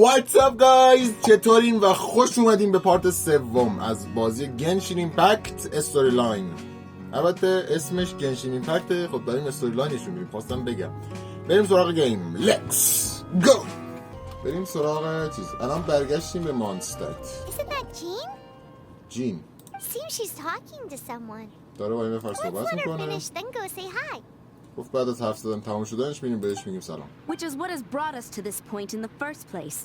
What's up guys؟ چطورین و خوش اومدین به پارت سوم از بازی گنشین امپکت استوری لاین. البته اسمش گنشین امپکته، خب داریم استوری لاینشون میریم. خواستم بگم بریم سراغ گیم. Let's go. بریم سراغ چیز. الان برگشتیم به مانستات. Isn't that Jean? جین Seems she's talking to someone. داره با این نفر Let's صحبت let her میکنه. finish, then go say hi. گفت بعد از حرف زدن تمام شدنش میریم بهش میگیم سلام. Which is what has brought us to this point in the first place.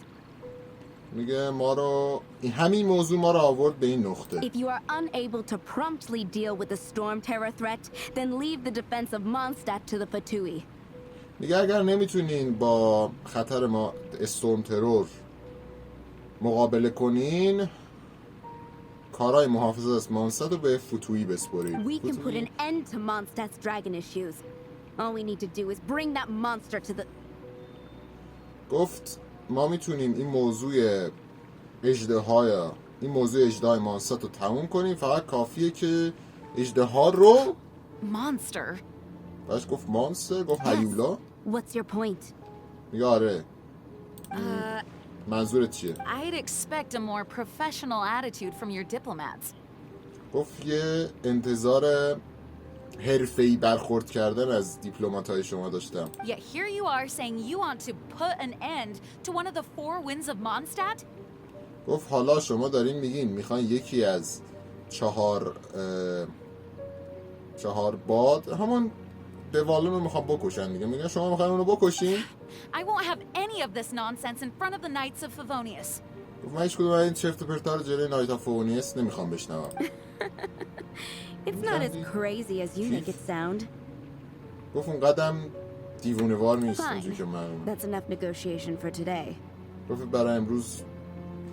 میگه ما رو همین موضوع ما رو آورد به این نقطه. If you are unable to promptly deal with the storm terror threat, then leave the defense of Mondstadt to the Fatui. میگه اگر نمیتونین با خطر ما استورم ترور مقابله کنین، کارای محافظت از مانستات رو به فتویی بسپرید. We can put an end to Mondstadt's dragon issues. All we need to do is bring that monster to the... گفت ما میتونیم این موضوع اژدهای مانستات رو تموم کنیم، فقط کافیه که اژدها رو Monster? باش گفت مانستر، گفت هیولا. What's your point? میگه آره. منظورت چیه؟ I'd expect a more professional attitude from your diplomats. گفت یه انتظار حرفه‌ای برخورد کردن از دیپلمات‌های شما داشتم. Yet here you are saying you want to put an end to one of the four winds of Mondstadt? گفت حالا شما دارین میگین میخواین یکی از چهار باد، همون دوالون رو میخوان بکشن دیگه. میگن شما میخواین اونو بکشین؟ I won't have any of this nonsense in front of the Knights of Favonius. گفت من هیچ کدوم این چرت و پرتا رو جلوی نایت آف فونیس نمیخوام بشنوم. It's not as crazy as you make it sound. گفت اون قدم دیوونه‌وار نیست Fine. اونجوری که من. That's enough negotiation for today. گفت برای امروز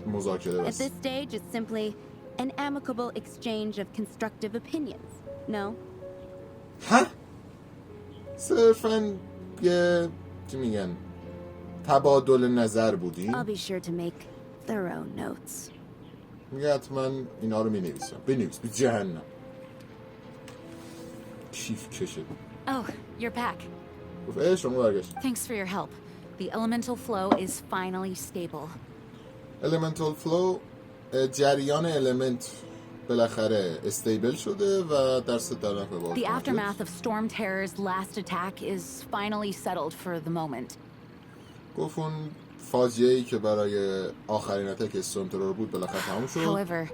مذاکره At بس. this stage, it's simply an amicable exchange of constructive opinions. No? ها؟ صرفاً یه چی میگن تبادل نظر بودیم. I'll be sure to make thorough notes. میگه حتما اینا رو مینویسم. بنویس به جهنم. کیف کشه. Oh, you're back. گفت شما برگشت. Thanks for your help. The elemental flow is finally stable. elemental flow جریان المنت بالاخره استیبل شده و در صدر به The aftermath of Storm Terror's last attack is finally settled for the moment. گفت اون فاجعه‌ای که برای آخرین اتک استورم ترور بود بالاخره تموم شد. However,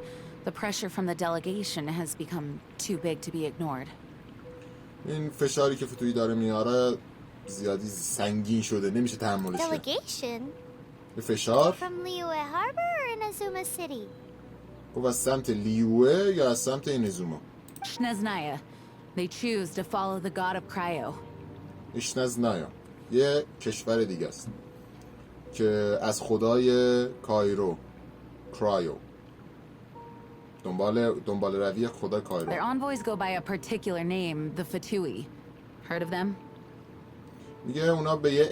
the pressure from the delegation has become too big to be ignored. این فشاری که فتویی داره میاره زیادی سنگین شده، نمیشه تحملش کرد. Delegation? به فشار From Liyue Harbor or Inazuma City? گفت از سمت لیوه یا از سمت اینزوما. Shneznaya. They choose to follow the god of Cryo. اشنزنایا یه کشور دیگه است که از خدای کرایو دنبال روی خدای Their کایرو. envoys go by a particular name, the Fatui. Heard of them? میگه اونا به یه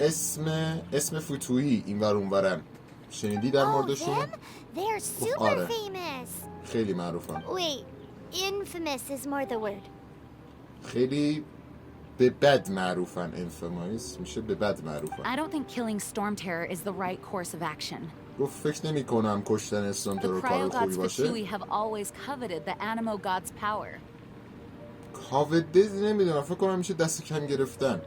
اسم فتویی این ور اون ورن. شنیدی در Oh, موردشون؟ them? They're super آره. famous. خیلی معروفن. Wait, infamous is more the word. خیلی به بد معروفن. انفمایز میشه به بد معروفن. I don't think killing Storm Terror is the right course of action. گفت فکر نمی کنم کشتن استورم The ترور Cryo کار gods خوبی باشه. Fatui have always coveted the Animo god's power. کاوده نمیدونم، فکر کنم میشه دست کم گرفتن.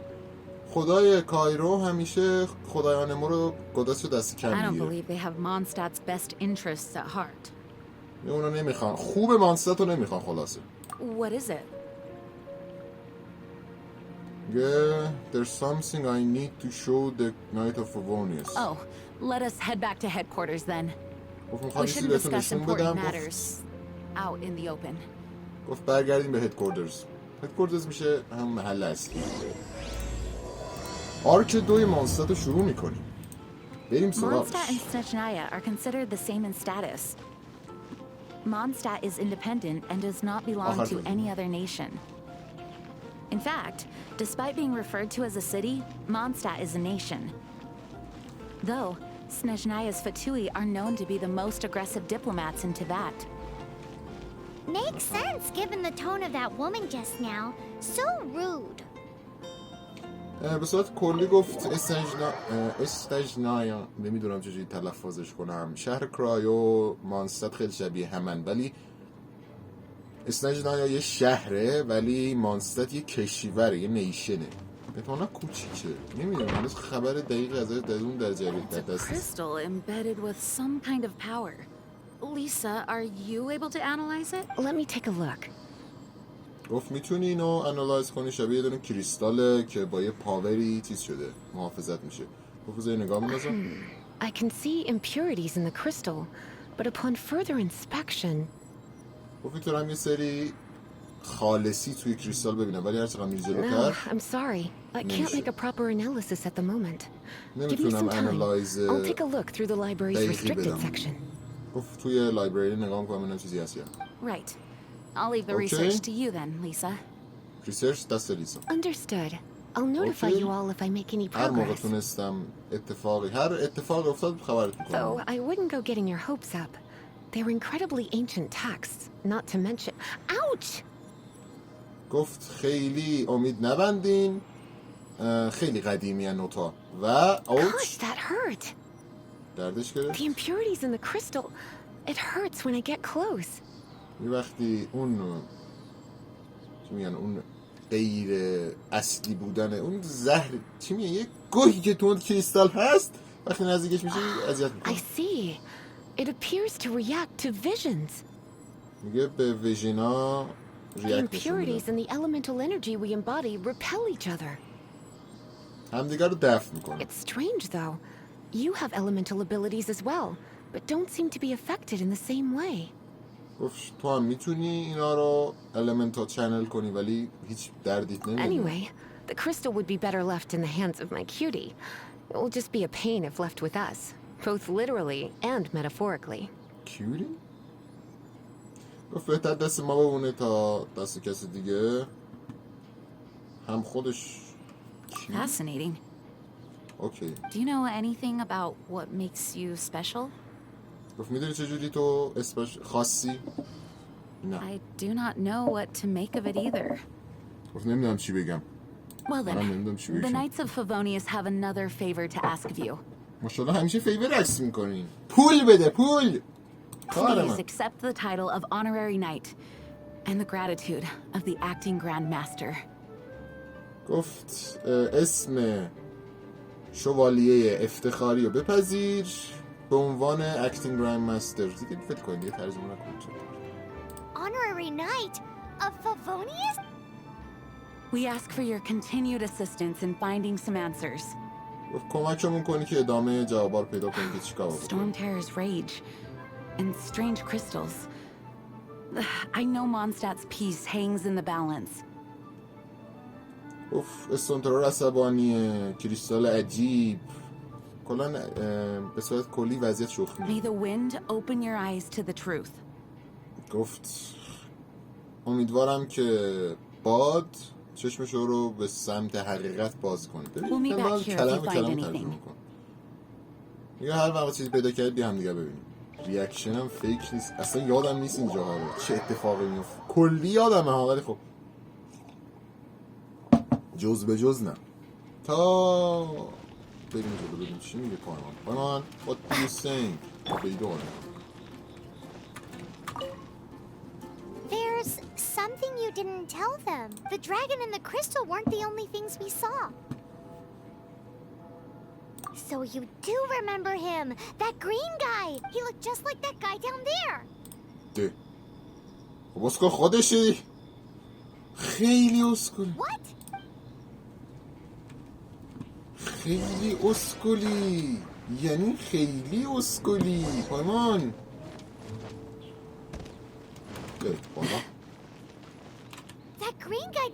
خدای کایرو همیشه خدایان ما رو گداست دست I کم don't میگیره. believe they have Mondstadt's best interests at heart. اونا نمیخوان خوب مانستات رو نمیخوان خلاصه. What is it? Yeah, there's something I need to show the Knight of Favonius. Oh, let us head back to headquarters then. گفت We میخوام shouldn't چیزی بهتون discuss نشون important بدم. matters out in the open. گفت برگردیم به هدکوارترز. هدکوارترز میشه هم محل اصلی. آرک 2 مانستات رو شروع میکنیم. بریم سراغش. Mondstadt and Snezhnaya are considered the same in status. Mondstadt is independent and does not belong to any other nation. In fact, despite being referred to as a city, Mondstadt is a nation. Though, Snezhnaya's Fatui are known to be the most aggressive diplomats in Tibet. Makes sense given the tone of that woman just now. So rude. به صورت کلی گفت استجنایا نمیدونم چجوری تلفظش کنم. شهر کرایو و مانستاد خیلی شبیه همن، ولی استجنایا یه شهره ولی مانستاد یه کشیوره، یه نیشنه. احتمالا کوچیکه، نمیدونم هنوز خبر دقیق ازش در اون درجه در دست نیست. Crystal embedded with some kind of power. Lisa, are you able to analyze it? Let me take a look. گفت میتونی اینو انالایز کنی، شبیه یه دونه کریستاله که با یه پاوری چیز شده محافظت میشه. گفت بذار نگاه می‌ندازم. I can see impurities in the crystal, but upon further inspection... گفت میتونم یه سری خالصی توی کریستال ببینم، ولی هر چقدر میری No, جلوتر I'm sorry. I can't make a proper analysis at the moment. Give me نمیتونم some time. انالایز I'll take a look through the library's دقیقی restricted بدم. section. گفت توی لایبرری نگاه میکنم ببینم چیزی هست یا Right. I'll leave the Okay. research to you then, Lisa. ریسرچ دست لیسا. Understood. I'll notify Okay. you all if I make any هر موقع progress. تونستم هر اتفاقی افتاد خبرت Though میکنم. I wouldn't go getting your hopes up. They're incredibly ancient texts, not to mention... Ouch! گفت خیلی امید نبندین، خیلی قدیمی ان نوتا و Gosh, اوچ that hurt. دردش گرفت. The impurities in the crystal... It hurts when I get close. یه وقتی اون چی میگن اون غیر اصلی بودن اون زهر چی میگن یه گوهی که تو اون کریستال هست وقتی نزدیکش میشه اذیت I میکنه. see. It appears to react to visions. میگه به ویژینا The ریاکت نشون impurities میده. and the elemental energy we embody repel each other. همدیگر رو دفع میکنه. It's strange, though. You have elemental abilities as well, but don't seem to be affected in the same way. گفت تو هم میتونی اینا رو المنتا چنل کنی ولی هیچ دردیت نمیده. Anyway, the crystal would be better left in the hands of my cutie. It will just be a pain if left with us, both literally and metaphorically. کیوری؟ گفت بهتر دست ما بمونه تا دست کسی دیگه. هم خودش Fascinating. اوکی. Do you know anything about what makes you special? گفت میدونی چجوری تو اسمش خاصی؟ نه. I do not know what to make of it either. گفت نمیدونم چی بگم. Well منم نمیدونم چی then, the بگم. Knights of Favonius have another favor to ask of you. ماشاءالله همیشه فیور عکس میکنین. پول بده پول. کار Please من. accept the title of honorary knight and the gratitude of the acting Grand Master. گفت اسم شوالیه افتخاری رو بپذیر به عنوان اکتینگ گراند مستر. دیگه فکر کنید دیگه ترجمه نکنید. Honorary knight of Favonius? We ask for your continued assistance in finding some answers. گفت کمکمون کنی که ادامه جوابا رو پیدا کنید که چیکار بکنید. Storm Terror's rage and strange crystals. I know Mondstadt's peace hangs in the balance. گفت استونترور عصبانیه، کریستال عجیب، کلا به صورت کلی وضعیت May شخمیه. the wind open your eyes to the truth. گفت امیدوارم که باد چشمش رو به سمت حقیقت باز کنه. We'll meet back here if you کلمه find ترجمه anything. کن. میگه هر وقت چیزی پیدا کردید بیا هم دیگه ببینیم. ریاکشن هم فیک نیست. اصلا یادم نیست اینجاها رو. چه اتفاقی میفته. کلی یادمه ها ولی خب جز به جز نه. تا بریم جلو ببینیم چی میگه پایمان. what do you think؟ بیدار. There's something you didn't tell them. The dragon and the crystal weren't the only things we saw. So you do remember him, that green guy. He looked just like that guy down there. ده خب اسکل خودشی. خیلی اسکل. What? خیلی اسکلی، یعنی خیلی اسکلی پایمان. بالا. That green guy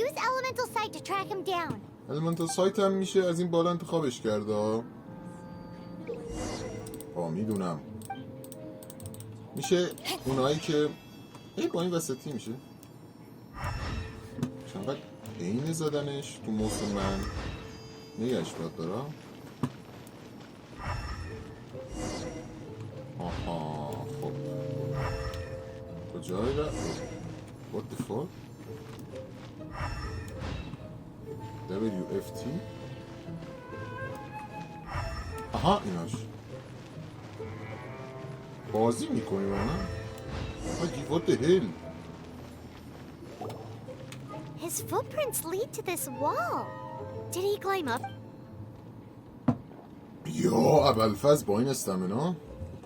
used elemental sight to track him down. المنتال سایت هم میشه از این بالا انتخابش کرده. میدونم میشه اونایی که با این وسطی میشه چند عین زدنش تو موسم من نگهش باید دارم. آها خب کجایی را what the fuck WFT. آها ایناش بازی میکنی با من؟ آجی what the hell. His footprints lead to this wall. Did he climb up? یا ابوالفضل با این استمینا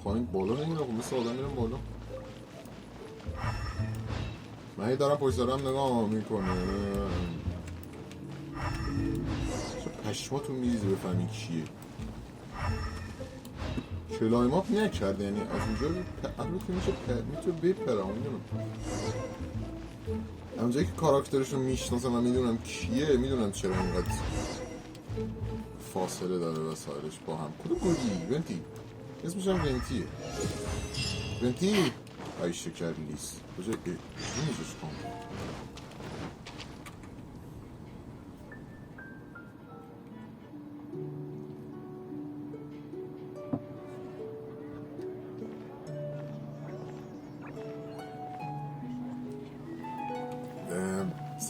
پایین بالا نمیره. خب مثل آدم میرم بالا. من هی دارم پشت دارم نگاه میکنه. پشماتون میریزه بفهمی کیه. کلای ماپ نکرده یعنی از اونجا البته میتونه بپره. میدونم اونجایی که کاراکترشو میشناسم و میدونم کیه، میدونم چرا اینقدر فاصله داره وسایلش با هم. کدوم گودی؟ ونتی اسمش هم ونتیه. ونتی ای شکر لیست بجای نمیزش کن.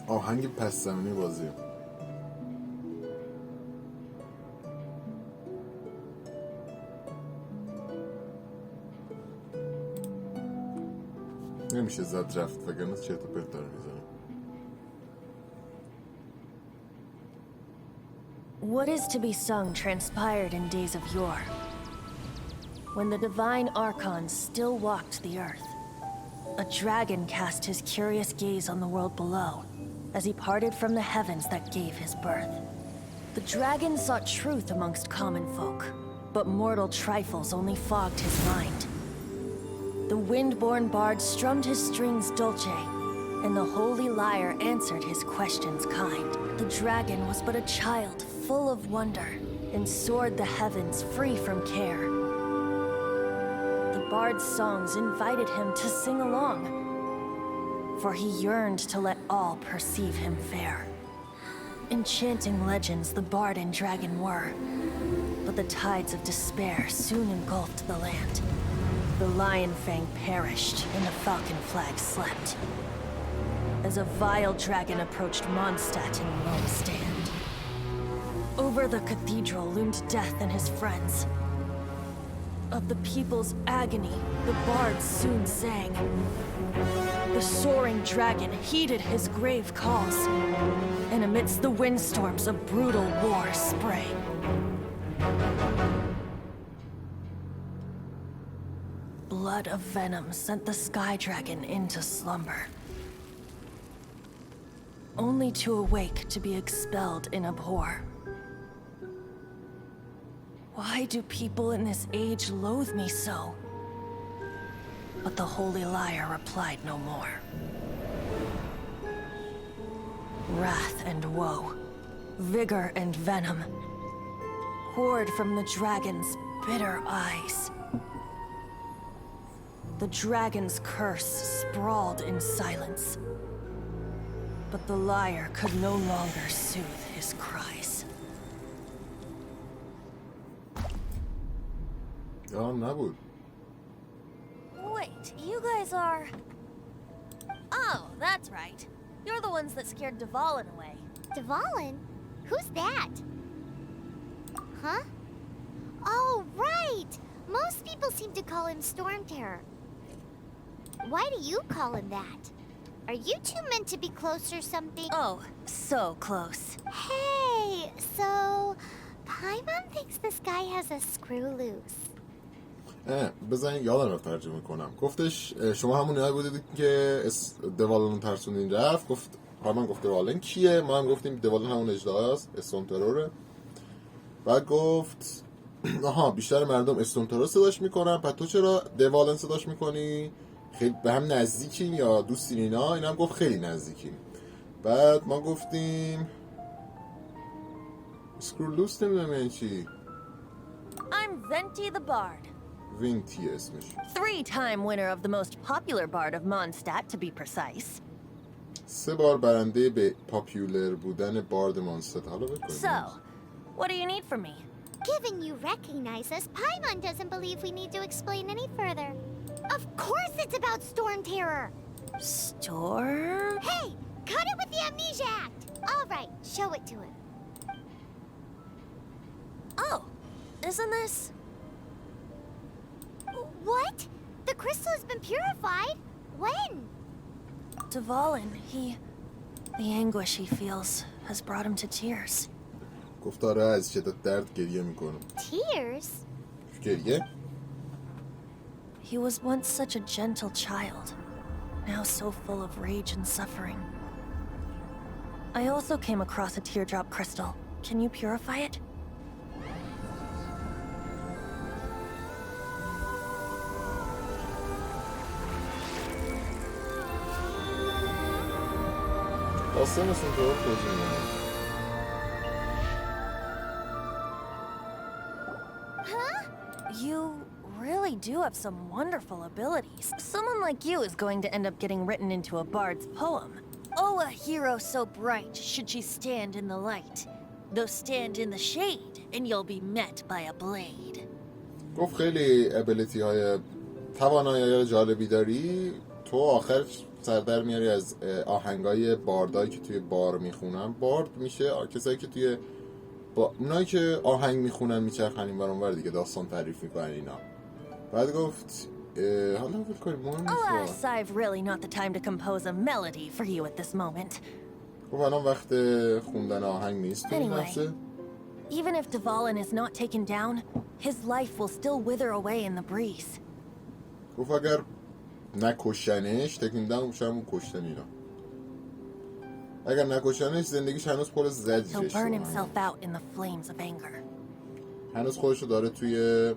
آهنگ پس زمینه بازی نمیشه زد رفت وگرنه چرت و پرت داره میزنه. What is to be sung transpired in days of yore, when the divine archons still walked the earth. A dragon cast his curious gaze on the world below, as he parted from the heavens that gave his birth. The dragon sought truth amongst common folk, but mortal trifles only fogged his mind. The wind-born bard strummed his strings dulce, and the holy lyre answered his questions kind. The dragon was but a child full of wonder, and soared the heavens free from care. The bard's songs invited him to sing along, for he yearned to let all perceive him fair. Enchanting legends the bard and dragon were, but the tides of despair soon engulfed the land. The lion fang perished, and the falcon flag slept, as a vile dragon approached Mondstadt in lone stand. Over the cathedral loomed death and his friends. Of the people's agony, the bards soon sang. The soaring dragon heeded his grave calls, and amidst the windstorms a brutal war sprang. Blood of venom sent the sky dragon into slumber, only to awake to be expelled in abhor. Why do people in this age loathe me so? But the holy lyre replied no more. Wrath and woe, vigor and venom, poured from the dragon's bitter eyes. The dragon's curse sprawled in silence, but the lyre could no longer soothe his cries. نبود. Wait, you guys are... Oh, that's right. You're the ones that scared Dvalin away. Dvalin? Who's that? Huh? Oh, right! Most people seem to call him Storm Terror. Why do you call him that? Are you two meant to be close or something? Oh, so close. Hey, so... Paimon thinks this guy has a screw loose. بزنین یادم رو ترجمه کنم. گفتش شما همون نهایی بودید که دوالن ترسوندین رفت. گفت من گفت دوالن کیه؟ ما هم گفتیم دوالن همون اجدها است، استون تروره. بعد گفت آها بیشتر مردم استون ترور صداش میکنن، پس تو چرا دوالن صداش میکنی؟ خیلی به هم نزدیکین یا دوستین اینا؟ این هم گفت خیلی نزدیکین. بعد ما گفتیم سکرولوس نمیدونم یعنی چی. I'm Venti the Bard. وینتی اسمش. 3-time winner of the most popular bard of Mondstadt, to be precise. 3 بار برنده به پاپیولر بودن بارد مانستاد. حالا بکنیم. So, what do you need from me? Given you recognize us, Paimon doesn't believe we need to explain any further. Of course it's about Storm Terror! Storm? Hey! Cut it with the Amnesia Act! Alright, show it to him. Oh, isn't this? What? The crystal has been purified? When? Dvalin, the anguish he feels has brought him to tears. گفت آره از شدت درد گریه میکنم. Tears? گریه؟ He was once such a gentle child, now so full of rage and suffering. I also came across a teardrop crystal. Can you purify it? آسانشون طور توضیح میدونم. You really do have some wonderful abilities. Someone like you is going to end up getting written into a bard's poem. Oh, a hero so bright should she stand in the light. Though stand in the shade, and you'll be met by a blade. گفت خیلی ابیلیتی های توانایی جالبی داری. تو آخر سردر میاری از آهنگای باردایی که توی بار میخونن. بارد میشه کسایی که توی اونایی که آهنگ میخونن میچرخن این ور اونور دیگه داستان تعریف میکنن اینا. بعد گفت حالا فکر کنیم مهم نیست. Alas, I've really not the time to compose a melody for you at this moment. گفت الان وقت خوندن آهنگ نیست تو این نفسه. Even if Dvalin is not taken down, his life will still wither away in the breeze. گفت اگر نکشنش تکین داون میشه همون کشتن اینا. اگر نکشنش زندگیش هنوز پر زجرش He'll burn himself out in the flames of anger. هنوز خودشو داره توی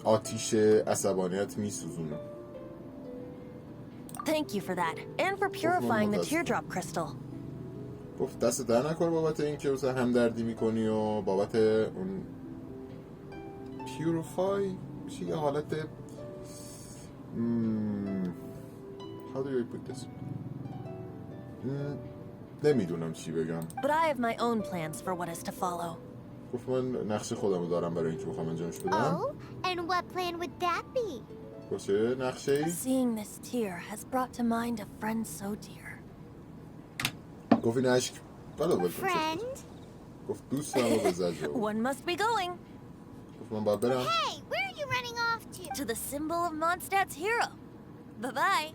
آتیش عصبانیت میسوزونه. Thank you for that, and for purifying the teardrop crystal. گفت دست در نکنه بابت این که مثلا همدردی میکنی و بابت اون پیوریفای میشه یه حالت how do you put this نمیدونم چی بگم. But I have my own plans for what is to follow. گفت من نقشه خودمو دارم برای اینکه بخوام انجامش بدم. Oh, and what plan would that be? گفت چه نقشه‌ای؟ Seeing this tear has brought to mind a friend so dear. گفت این عشق بالا بلکن. Friend? گفت دوستم رو به زجر. One must be going گفت من باید برم. Hey, where are you running off to? to the symbol of Mondstadt's hero. Bye-bye.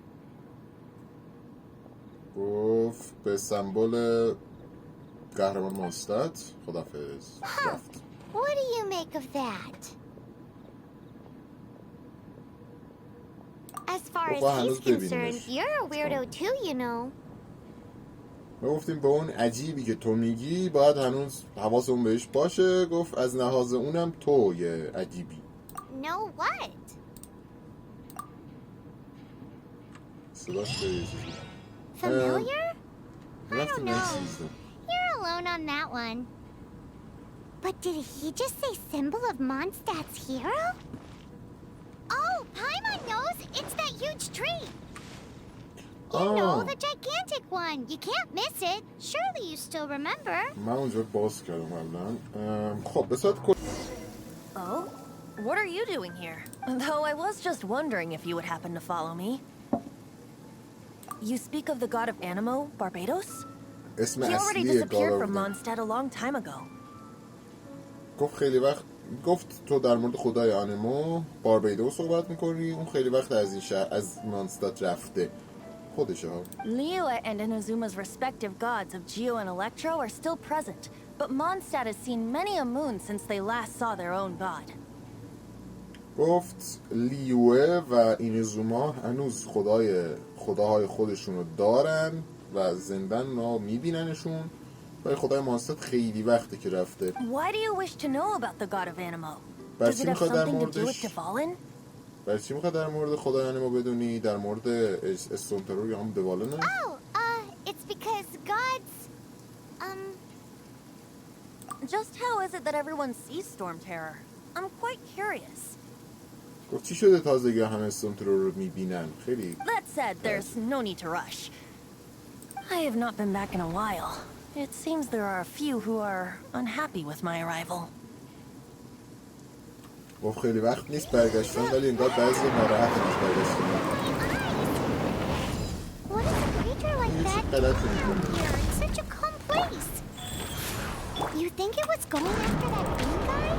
گفت به سمبل قهرمان مانستاد خدافظ. رفت. What do you make of that? As far as he's concerned, you're a weirdo too, you know. ما گفتیم به اون عجیبی که تو میگی باید هنوز حواسمون بهش باشه. گفت از لحاظ اونم تو یه عجیبی. No, what? صداش به Familiar? I رفتیم don't این know. سیزده. You're alone on that one. But did he just say symbol of Mondstadt's hero? Oh, Paimon knows! It's that huge tree! You know, the gigantic one. You can't miss it. Surely you still remember. من اونجا باز کردم قبلا. خب بسات Oh? What are you doing here? Though I was just wondering if you would happen to follow me. You speak of the god of Animo, Barbados? اسم He already اصلی disappeared گالا from بودن. Mondstadt a long time ago. گفت خیلی وقت گفت تو در مورد خدای آنمو باربیدو صحبت میکنی. اون خیلی وقت از این شهر از مانستاد رفته. خودشه ها. Liyue and Inazuma's respective gods of Geo and Electro are still present, but Mondstadt has seen many a moon since they last saw their own god. گفت لیوه و اینیزوما هنوز خداهای خودشون رو دارن و زندن و میبیننشون. ولی خدای مانستاد خیلی وقته که رفته. Why do you wish to know about the god of Animo? برای Does چی it have میخواد در something to do with موردش Dvalin? برای چی میخواد در مورد خدای آنمو بدونی؟ در مورد استونترو یا هم دوالنه؟ Oh, it's because gods... Just how is it that everyone sees Storm Terror? I'm quite curious. گفت چی شده تازگی همه استونترو رو میبینن؟ خیلی That said, there's no need to rush. I have not been back in a while. It seems there are a few who are unhappy with my arrival. گفت خیلی وقت نیست برگشتن ولی انگار بعضی ناراحت نیست برگشتن. What does a creature like that غلط do میکنه. here in such a calm place? You think it was going after that green guy?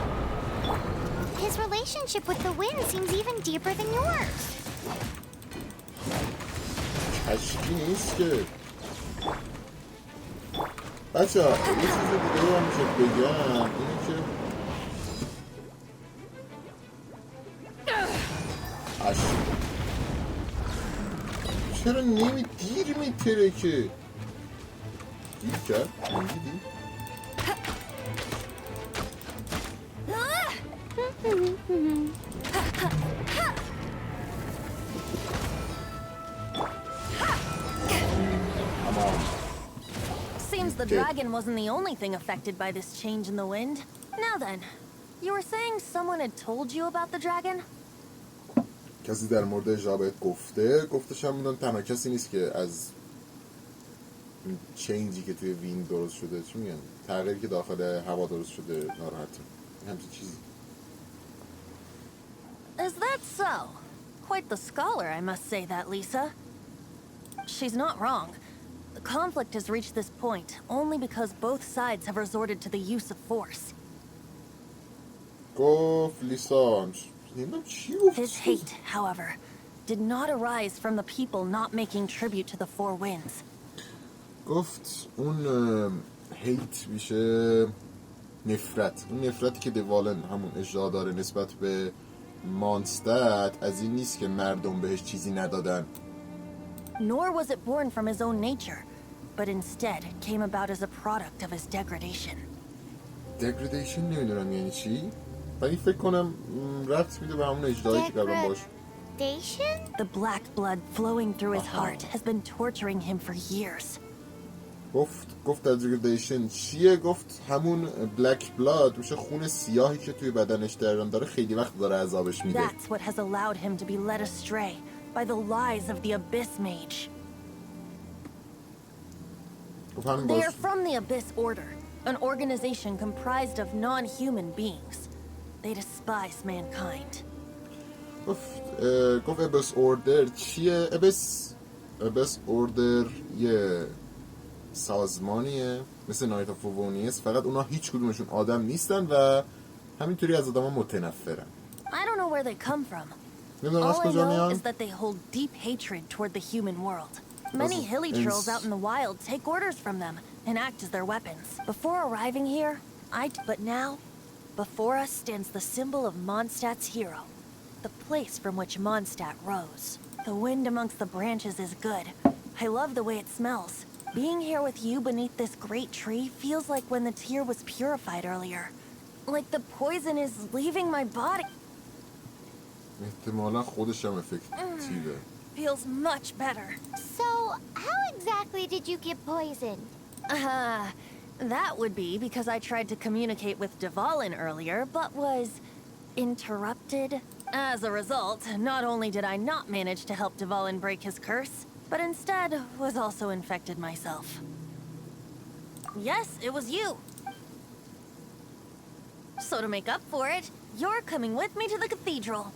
His relationship with the wind seems even deeper than yours. کشکی نیست که بچه ها. یه چیز دیگه هم میشه بگم اینه که چرا دیر میتره که دیر کرد؟ نمیدی؟ Seems the dragon wasn't the only thing affected by this change in the wind. Now then, you were saying someone had told you about the dragon? کسی در مورد ژابت گفتش هم بودن تنها کسی نیست که از این چینجی که توی وین درست شده چی میگن تغییری که داخل هوا درست شده ناراحته همچین چیزی. Is that so? Quite the scholar, I must say that, Lisa. She's not wrong. The conflict has reached this point only because both sides have resorted to the use of force. گفت لیسا His hate, however, did not arise from the people not making tribute to the four winds. گفت اون هیت میشه نفرت. اون نفرتی که دوالن همون اجرا داره نسبت به مانستت از این نیست که مردم بهش چیزی ندادن. Nor was it born from his own nature, but instead came about as a product of his degradation. Degradation نمیدونم یعنی چی؟ ولی فکر کنم ربط میده به همون اجرایی که قبلا باش. Degradation? The black blood flowing through his heart has been torturing him for years. گفت degradation چیه؟ گفت همون بلک بلاد میشه خون سیاهی که توی بدنش داره خیلی وقت داره عذابش میده. That's what has allowed him to be led astray by the lies of the Abyss Mage. They are from the Abyss Order, an organization comprised of non-human beings. They despise mankind. گفت Abyss Order چیه؟ Abyss Order یه سازمانیه مثل نایت آف وونیس، فقط اونا هیچ کدومشون آدم نیستن و همینطوری از آدم ها متنفرن. I don't know where they come from. All I know is that they hold deep hatred toward the human world. Many hilly trolls out in the wild take orders from them and act as their weapons. Before arriving here, but now, before us stands the symbol of Mondstadt's hero, the place from which Mondstadt rose. The wind amongst the branches is good. I love the way it smells. Being here with you beneath this great tree feels like when the tear was purified earlier. Like the poison is leaving my body. احتمالا خودش هم افکتیوه. Feels much better. So, how exactly did you get poisoned? That would be because I tried to communicate with Dvalin earlier, but was interrupted. As a result, not only did I not manage to help Dvalin break his curse, but instead was also infected myself. Yes, it was you. So to make up for it, you're coming with me to the cathedral.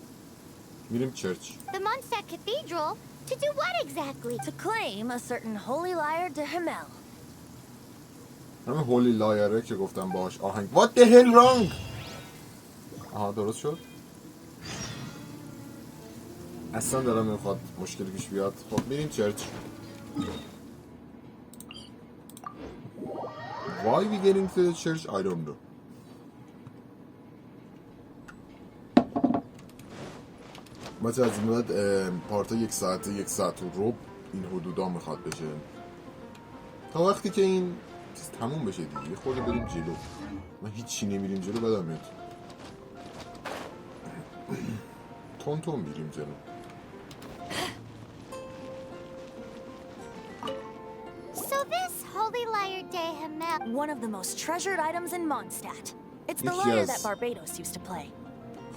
میریم چرچ. The Mondstadt Cathedral? To do what exactly? To claim a certain holy liar de Himmel. همه هولی لایره که گفتم باش آهنگ. What the hell wrong? آها درست شد. اصلا دارم نمیخواد مشکلی پیش بیاد. خب میریم چرچ. Why we getting to the church? I don't know. بچه از این بعد پارت یک ساعت و ربع این حدودا میخواد بشه تا وقتی که این چیز تموم بشه دیگه خود بریم جلو. من هیچی نمیریم جلو بدم میاد تون میریم جلو. So this holy lyre de Himmel... One of the most treasured items in Mondstadt. It's the lyre that Barbados used to play.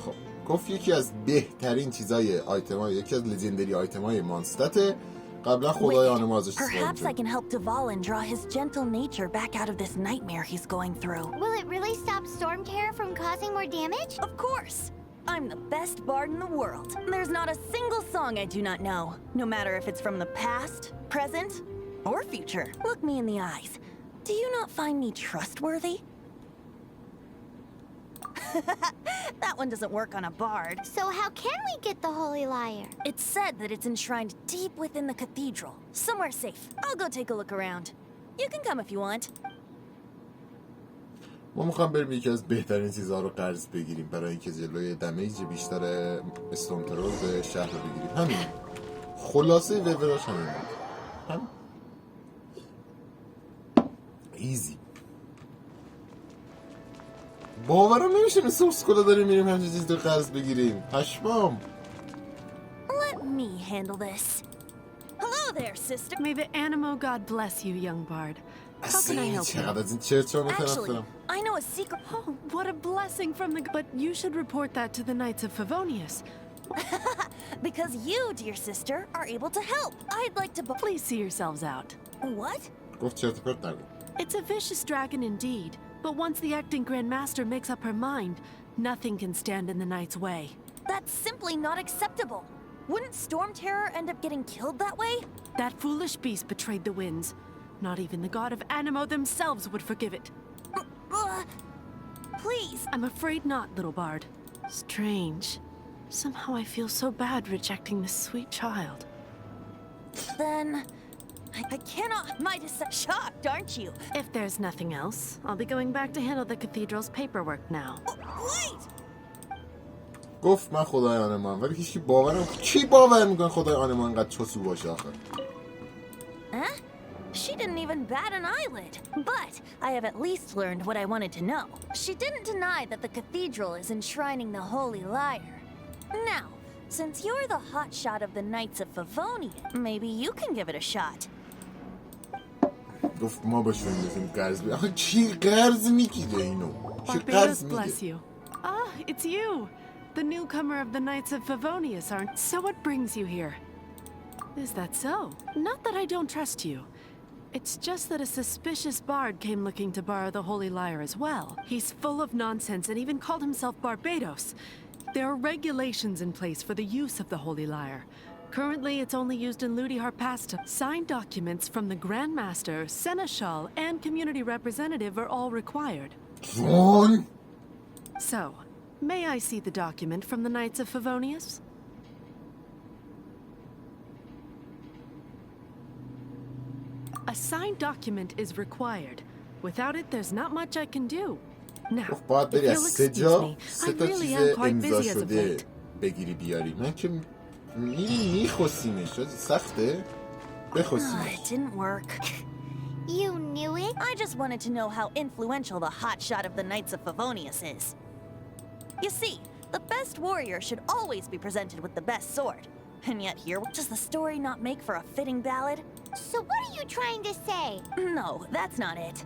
خب گفت یکی از بهترین چیزای آیتمای یکی از لژندری آیتمای مانستته. قبلا خدایان ما ازش Perhaps I can help Dvalin draw his gentle nature back out of this nightmare he's going through. Will it really stop Stormterror from causing more damage? Of course. I'm the best bard in the world. There's not a single song I do not know, no matter if it's from the past, present, or future. Look me in the eyes. Do you not find me trustworthy? That one doesn't work on a bard. So how can we get the holy lyre? It's said that it's enshrined deep within the cathedral. Somewhere safe. I'll go take a look around. You can come if you want. ما میخوام بریم یکی از بهترین چیزها رو قرض بگیریم برای اینکه جلوی دمیج بیشتر استورمترور رو به شهر رو بگیریم. همین خلاصه ویوراش همین بود. هم ایزی. باورم نمیشه مثل اسکولا داریم میریم همچین چیز رو قرض بگیریم. پشمام. Let me handle this. Hello there, sister. May the Animo God bless you, young bard. How can I help you? چقدر از این چرچ ها طرف Actually, دارم. I know a secret. Oh, what a blessing from the... But you should report that to the Knights of Favonius. Because you, dear sister, are able to help. I'd like to. Please see yourselves out. What? گفت چرت و پرت نگو. It's a vicious dragon indeed, but once the acting Grand Master makes up her mind, nothing can stand in the Knight's way. That's simply not acceptable. Wouldn't Storm Terror end up getting killed that way? That foolish beast betrayed the winds. Not even the god of Animo themselves would forgive it. Please. I'm afraid not, little bard. Strange. Somehow I feel so bad rejecting this sweet child. Then I cannot. Shocked, aren't you? If there's nothing else, I'll be going back to handle the cathedral's paperwork now. Wait. گفت من خدای آنمان، ولی هیچکی باورم کی باور میکنه خدای آنمان انقدر چسو باشه آخه؟ Huh? She didn't even bat an eyelid. But I have at least learned what I wanted to know. She didn't deny that the cathedral is enshrining the holy lyre. Now, since you're the hotshot of the Knights of Favonius, maybe you can give it a shot. گفت ما باشون میتونیم قرض بگیریم. آخه کی قرض میگیره اینو؟ کی قرض Barbados bless میگیره؟ you. Ah, it's you, the newcomer of the Knights of Favonius, aren't? So what brings you here? Is that so? Not that I don't trust you. It's just that a suspicious bard came looking to borrow the holy lyre as well. He's full of nonsense and even called himself Barbados. There are regulations in place for the use of the holy lyre. Currently, it's only used in Ludi Harpasta. Signed documents from the Grand Master, Seneschal, and community representative are all required. جون؟ So, may I see the document from the Knights of Favonius? A signed document is required. Without it, there's not much I can do. Now, گفت باید if بری از you'll سه excuse جا me, سه I تا really چیز am quite امضا busy as of شده late. بگیری بیاری. من که میخوستیمش سخته It بخوستیمش. didn't work. You knew it? I just wanted to know how influential the hotshot of the Knights of Favonius is. You see, the best warrior should always be presented with the best sword. And yet here, does the story not make for a fitting ballad? So what are you trying to say? No, that's not it.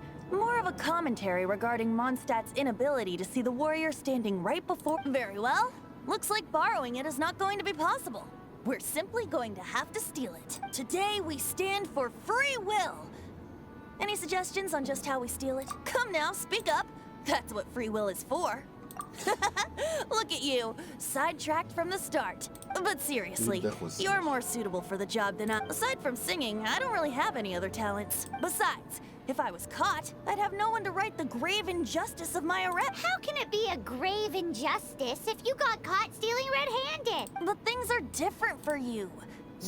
More of a commentary regarding Mondstadt's inability to see the warrior standing right before... Very well. Looks like borrowing it is not going to be possible. We're simply going to have to steal it. Today we stand for free will. Any suggestions on just how we steal it? Come now, speak up. That's what free will is for. Look at you, sidetracked from the start. But seriously, you're more suitable for the job than I. Aside from singing, I don't really have any other talents. Besides, if I was caught, I'd have no one to right the grave injustice of my arrest. How can it be a grave injustice if you got caught stealing red-handed? But things are different for you.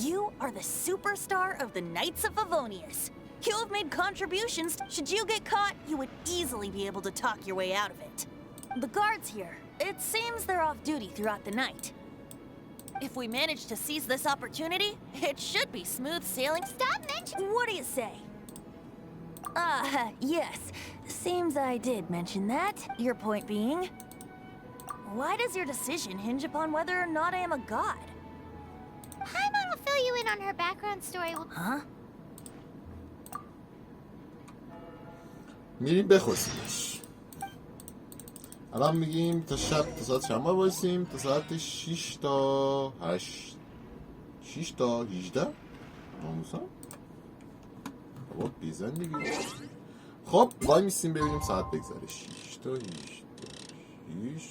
You are the superstar of the Knights of Favonius. You have made contributions. Should you get caught, you would easily be able to talk your way out of it. The guards here, it seems they're off duty throughout the night. If we manage to seize this opportunity, it should be smooth sailing. Stop mentioning. What do you say? Yes. Seems I did mention that. Your point being, why does your decision hinge upon whether or not I am a god? Paimon will fill you in on her background story. Huh? میریم بخواسیمش. الان میگیم تا شب تا ساعت چند بار بایستیم؟ تا ساعت 6 تا 8 6 تا 18 ناموسا بابا بیزن دیگه. خب وای میستیم ببینیم ساعت بگذاره. 6 تا 18 6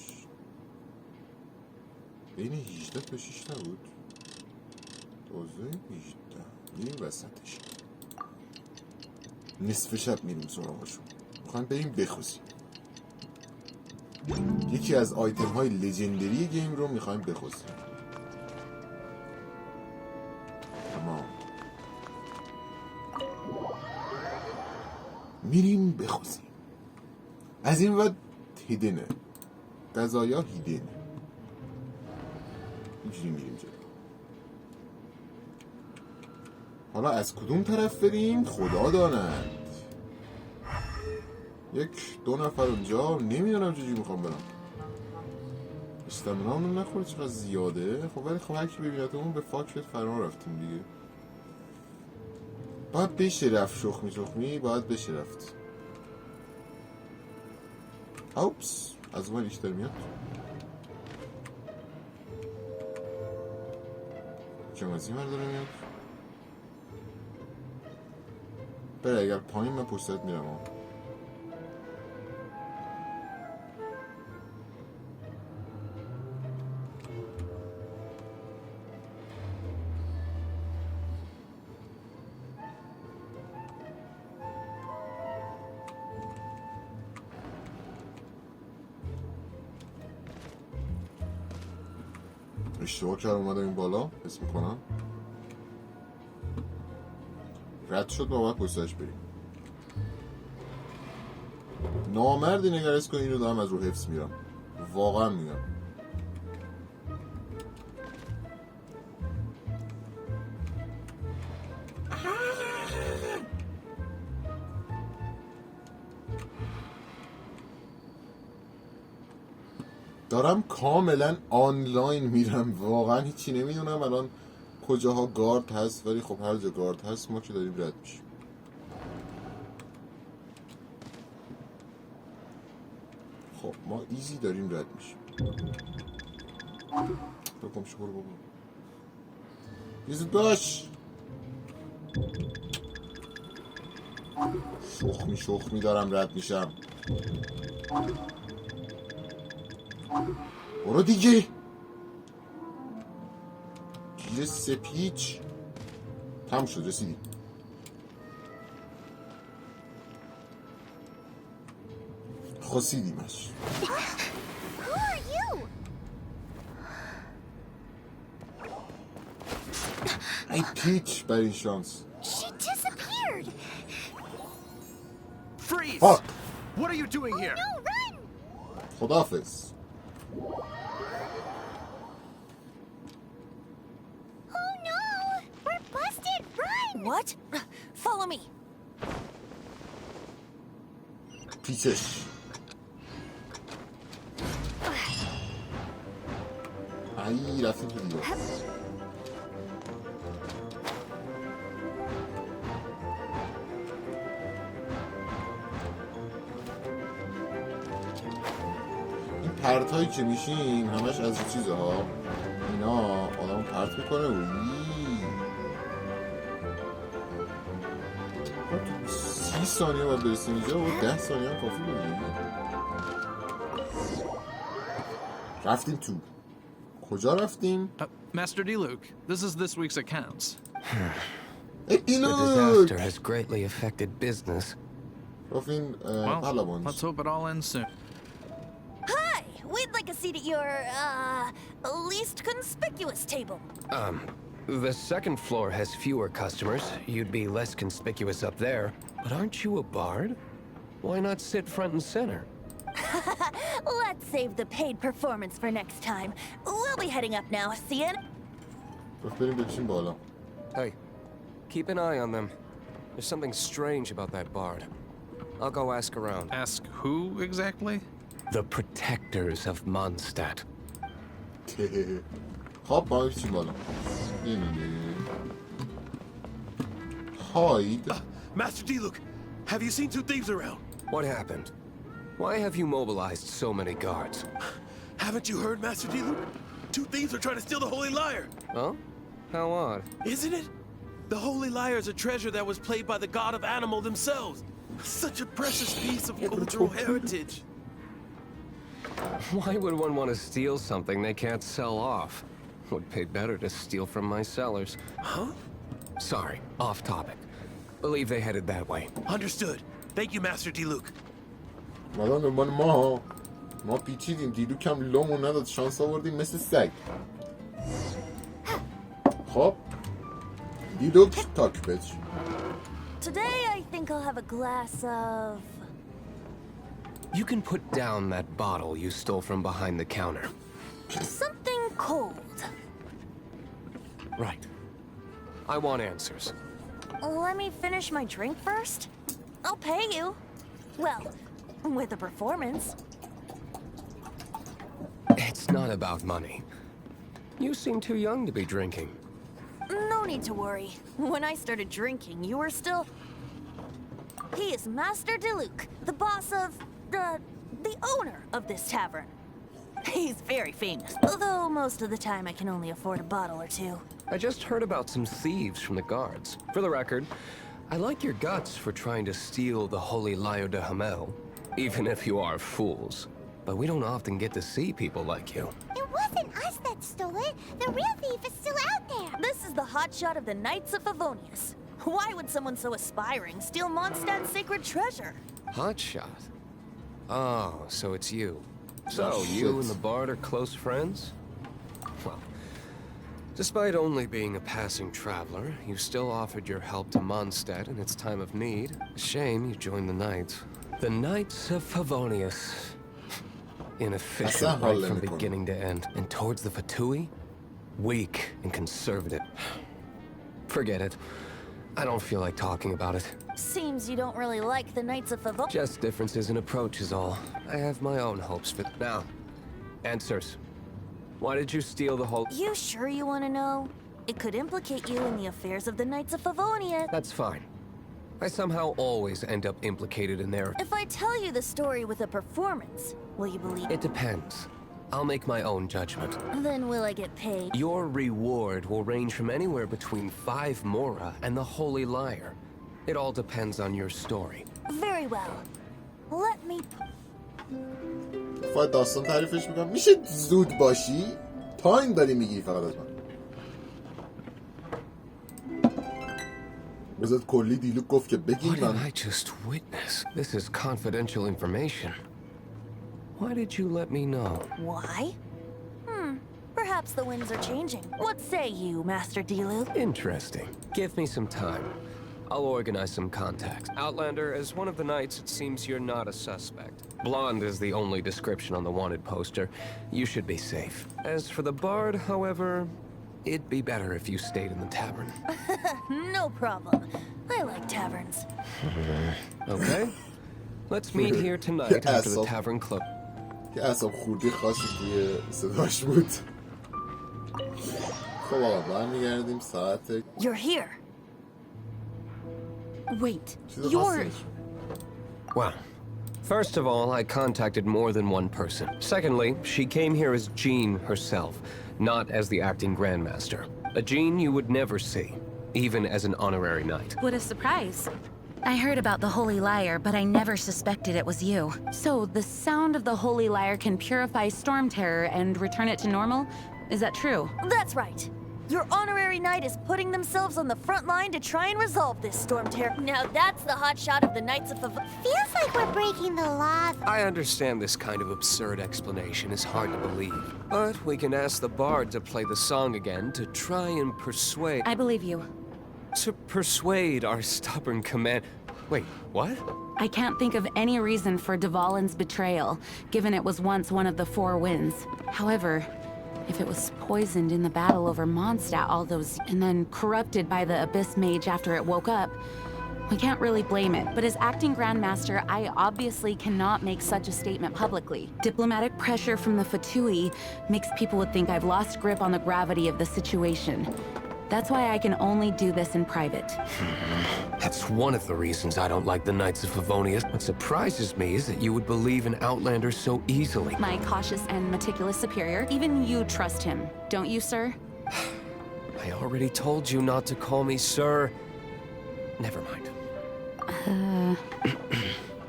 بین 18 تا 6 نبود؟ تازه 18 میریم وسطش نصف شب میریم سراغشون. میخوایم بریم بخواسیم. یکی از آیتم های لژندری گیم رو میخوایم بخوزیم. تمام. میریم بخوزیم. از این وقت هیدنه، غذایا هیدنه. اینجوری میریم جلو. حالا از کدوم طرف بریم خدا داند. یک دو نفر اونجا نمیدونم چجوری میخوام برم. استمنامون نخوره چقدر زیاده. خب ولی خب هرکی ببینتمون به فاکت فرار رفتیم دیگه. باید بشه رفت شخمی باید بشه رفت. اوپس از اون ریشتر میاد. چون از این ور داره میاد. بره اگر پایین من پشتت میرم ها. اشتباه کردم اومدم این بالا حس میکنم. رد شد ما باید پشتش بریم. نامردی نگرست کن اینو دارم از رو حفظ میرم. واقعا میگم. دارم کاملا آنلاین میرم. واقعا هیچی نمیدونم الان کجاها گارد هست، ولی خب هر جا گارد هست ما که داریم رد میشیم. خب ما ایزی داریم رد میشیم. بکن شو برو بابا. ایزید باش. شخمی دارم رد میشم. برو دیگه. گیر سپیچ. تموم شد رسیدیم. خسیدیمش. Who are you? ای پیچ بر این شانس. She disappeared. Freeze! Fuck. What are you doing here? No, run! خداحافظ. Oh no! We're busted! Run! What? Follow me. پیچش. ای رفتیم تو دیگه. این پرت هایی که میشیم همش از این چیزه ها. اینا آدم پرت میکنه و 30 ثانیه باید برسیم اینجا و 10 ثانیه هم کافی بودیم. رفتیم تو. کجا رفتیم؟ Master D. Luke, this is this week's accounts. The disaster has greatly affected business. رفتیم Well, پهلوان. let's hope it all ends soon. Hi! We'd like a seat at your, least conspicuous table. The second floor has fewer customers. You'd be less conspicuous up there. But aren't you a bard? Why not sit front and center? Let's save the paid performance for next time. We'll be heading up now. See you. بریم بکشیم بالا. Hey, keep an eye on them. There's something strange about that bard. I'll go ask around. Ask who exactly? The protectors of Mondstadt. خب با بکشیم بالا. Hide. Master D. Luke, have you seen two thieves around? What happened? Why have you mobilized so many guards? Haven't you heard, Master D. Luke? Two thieves are trying to steal the Holy Lyre. Huh? How odd. Isn't it? The Holy Lyre is a treasure that was played by the god of animal themselves. Such a precious piece of cultural heritage. Why would one want to steal something they can't sell off? Would pay better to steal from my sellers. Huh? Sorry, off topic. Believe they headed that way. Understood. Thank you, Master D. Luke. مادام دنبال ما. ما پیچیدیم، دیلوک هم لومو نداد، شانس آوردیم مثل سگ. خب دیلوک تاک بچ. Today I think I'll have a glass of... You can put down that bottle you stole from behind the counter. something cold. Right. I want answers. Let me finish my drink first. I'll pay you. Well, with a performance. It's not about money. You seem too young to be drinking. No need to worry. When I started drinking, you were still... He is Master Diluc, the boss of... the owner of this tavern. He's very famous, although most of the time I can only afford a bottle or two. I just heard about some thieves from the guards. For the record, I like your guts for trying to steal the holy lyre de Hamel, even if you are fools. But we don't often get to see people like you. It wasn't us that stole it. The real thief is still out there. This is the hotshot of the Knights of Favonius. Why would someone so aspiring steal Mondstadt's sacred treasure? Hotshot? Oh, so it's you. So, you and the bard are close friends? Well, despite only being a passing traveler, you still offered your help to Mondstadt in its time of need. Shame you joined the Knights. The Knights of Favonius. Inefficient right from beginning to end. And towards the Fatui? Weak and conservative. Forget it. I don't feel like talking about it. Seems you don't really like the Knights of Favonius. Just differences in approach is all. I have my own hopes for now. Answers. Why did you steal the whole... You sure you want to know? It could implicate you in the affairs of the Knights of Favonius. That's fine. I somehow always end up implicated in their... If I tell you the story with a performance, will you believe? It depends. I'll make my own judgment. Then will I get paid? Your reward will range from anywhere between 5 mora and the Holy Lyre. It all depends on your story. Very well. Let me... فقط داستان تعریفش میکنم. میشه زود باشی؟ تایم داری میگی فقط از من. بذات کلی دیلوک گفت که بگید من. What did I just witness? This is confidential information. Why did you let me know? Why? Perhaps the winds are changing. What say you, Master Diluc? Interesting. Give me some time. I'll organize some contacts. Outlander, as one of the knights, it seems you're not a suspect. Blonde is the only description on the wanted poster. You should be safe. As for the bard, however, it'd be better if you stayed in the tavern. No problem. I like taverns. Okay. Let's meet here tonight after the tavern closes. که اعصاب خوردی خاصی توی صداش بود. خب آقا برمیگردیم ساعت... You're here. Wait, you're... Well, first of all, I contacted more than one person. Secondly, she came here as Jean herself, not as the acting Grandmaster. A Jean you would never see, even as an honorary knight. What a surprise. I heard about the Holy Lyre, but I never suspected it was you. So, the sound of the Holy Lyre can purify Storm Terror and return it to normal? Is that true? That's right. Your honorary knight is putting themselves on the front line to try and resolve this Storm Terror. Now that's the hotshot of the Knights of Feels like we're breaking the laws. I understand this kind of absurd explanation is hard to believe, but we can ask the bard to play the song again to try and persuade... I believe you. To persuade our stubborn command... Wait, what? I can't think of any reason for Dvalin's betrayal, given it was once one of the 4 winds. However, if it was poisoned in the battle over Mondstadt all those... and then corrupted by the Abyss Mage after it woke up, we can't really blame it. But as acting Grandmaster, I obviously cannot make such a statement publicly. Diplomatic pressure from the Fatui makes people would think I've lost grip on the gravity of the situation. That's why I can only do this in private. That's one of the reasons I don't like the Knights of Favonius. What surprises me is that you would believe in Outlander so easily. My cautious and meticulous superior, even you trust him, don't you, sir? I already told you not to call me sir. Never mind.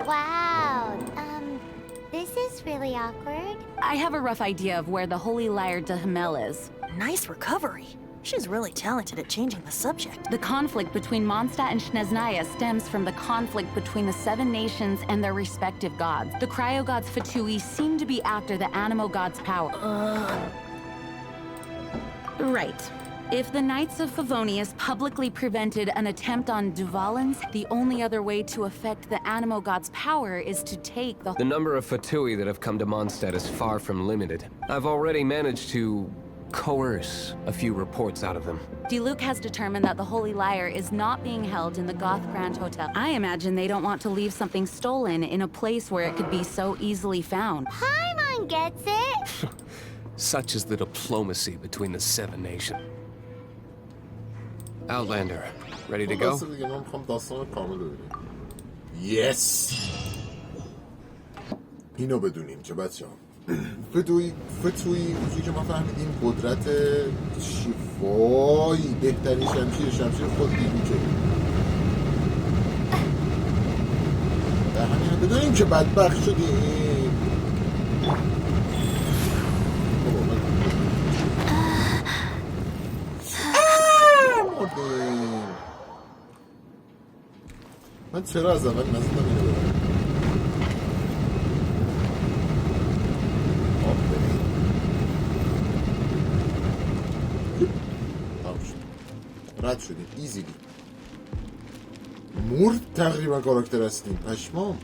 Wow, this is really awkward. I have a rough idea of where the Holy Lyre de Hamel is. Nice recovery. She's really talented at changing the subject. The conflict between Mondstadt and Snezhnaya stems from the conflict between the 7 nations and their respective gods. The cryo-gods Fatui seem to be after the Animo god's power. Right. If the Knights of Favonius publicly prevented an attempt on Duvalans, the only other way to affect the Animo god's power is to take the... The number of Fatui that have come to Mondstadt is far from limited. I've already managed to coerce a few reports out of them. Diluc has determined that the Holy Lyre is not being held in the Goth Grand Hotel. I imagine they don't want to leave something stolen in a place where it could be so easily found. Paimon gets it. Such is the diplomacy between the 7 nations. Outlander, ready to go? Yes. اینو بدونیم که بچه ها فتوی اونجوری که ما فهمیدیم قدرت وای بهترین شمشیر خود دیلوکه. در همین هم بدونیم که بدبخت شدیم. من چرا از اول نزدم اینو برم؟ رد شدیم ایزیلی. مرد تقریبا کاراکتر هستیم. پشمام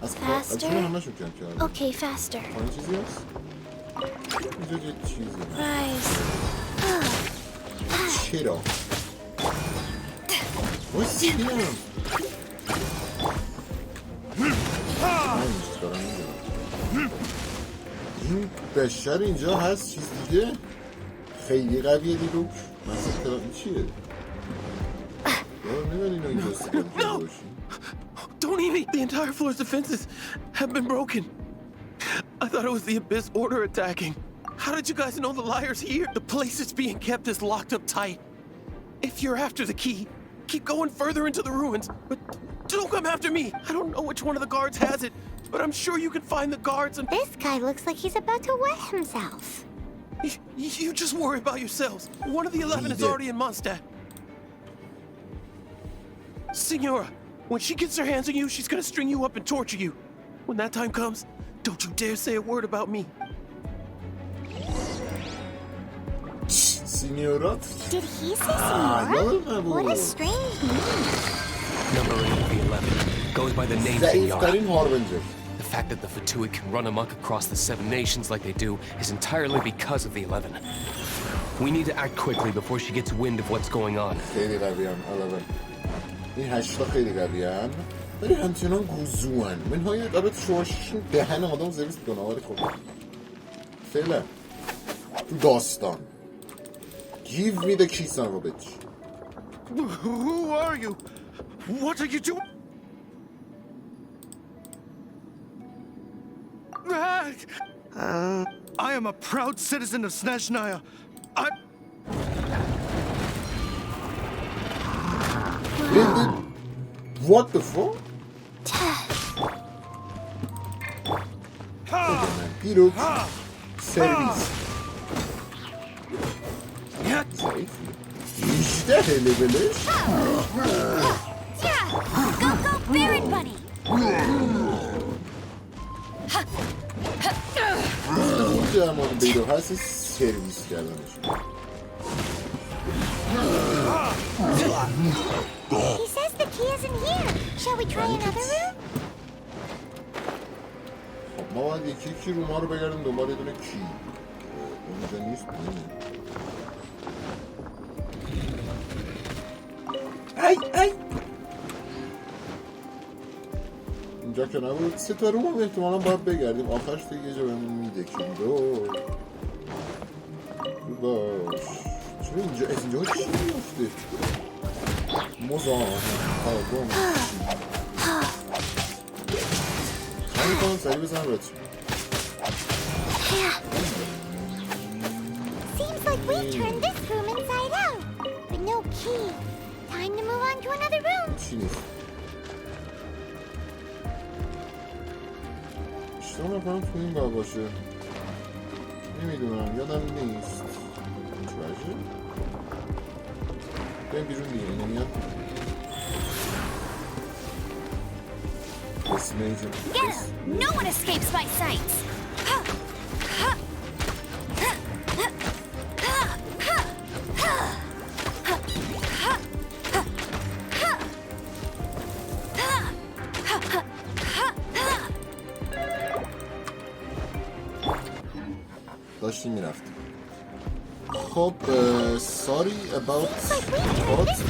از چرا همشون کم کردم. Okay, faster. آن چیزی هست؟ اینجا یه چیزی Rise. چرا؟ وای سیدیم این بشر اینجا هست چیز دیگه خیلی قویه دیلوک مثلا این چیه؟ No! Don't eat me! The entire floor's defenses have been broken. I thought it was the Abyss Order attacking. How did you guys know the liar's here? The place it's being kept is locked up tight. If you're after the key, keep going further into the ruins. But don't come after me. I don't know which one of the guards has it, but I'm sure you can find the guards and... This guy looks like he's about to wet himself. You just worry about yourselves. One of the 11 is already in Mondstadt. Signora, when she gets her hands on you, she's gonna string you up and torture you. When that time comes, don't you dare say a word about me. Signora? Did he say Signora? What a strange name. Number 8 of the 11 goes by the name Signora. The fact that the Fatui can run amok across the 7 nations like they do is entirely because of the 11. We need to act quickly before she gets wind of what's going on. خیلی قویان 11 این 8 خیلی قویان ولی همچنان گوزوان من های البته شواششون دهن آدم زویست میکنه آره خب فعلا تو داستان Give me the key, son of a bitch. Who are you? What are you doing? I am a proud citizen of Snezhnaya. What the fuck? Pilot. Service. İşte hele böyle. Go, Barret Bunny! اینجا هم بیرو هست سرویس کردنش. He says the key isn't here. Shall we try another room? خب ما باید یکی روما رو بگردیم دنبال یه دونه کی. اونجا نیست ای اینجا که نبود 3 تا روم هم احتمالا باید بگردیم آخرش دیگه یه جا بهمون میده کیلو باش چرا اینجا از اینجا چی میفته مزاحم آگام همین کنم سریع بزنم رد Seems like we turned this room inside out, but no key. Time to move on to another room. چی نیست اشتباه نکنم تو این باید باشه نمیدونم یادم نیست بریم بیرون دیگه. اینو میاد Get him! No one escapes my sights! داشتیم میرفتیم. خب sorry about thoughts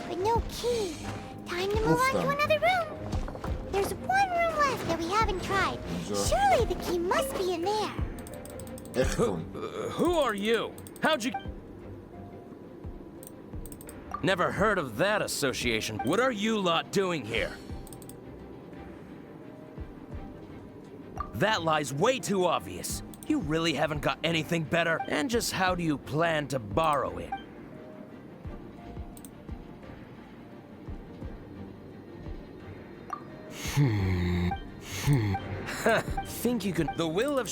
But no key. Time to move on to another room. There's one room left that we haven't tried. Surely the key must be in there. Who are you? How'd you... Never heard of that association. What are you lot doing here? That lie's way too obvious. You really haven't got anything better? And just how do you plan to borrow it? Think you can... The will of...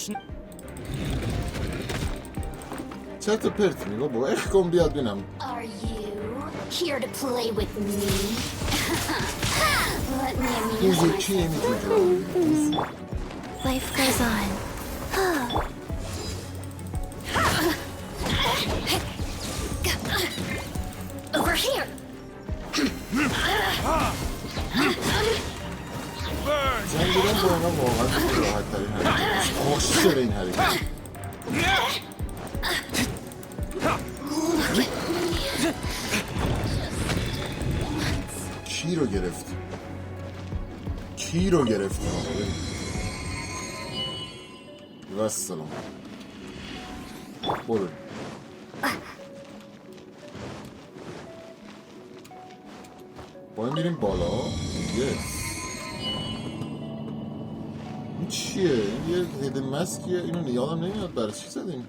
چرت و پرت میگو بابا اخ کن بیاد بینم. Are you here to play with me? Let me amuse myself. Life goes on. Over here. زنگ بیرم با اینا واقعا راحت ترین حرکت. عاشق این حرکت. کی رو گرفتی؟ کی رو گرفتی؟ و السلام. برو. باید میریم بالا. یس. این چیه؟ این یه هد مسکیه. اینو یادم نمیاد برای چی زدیم.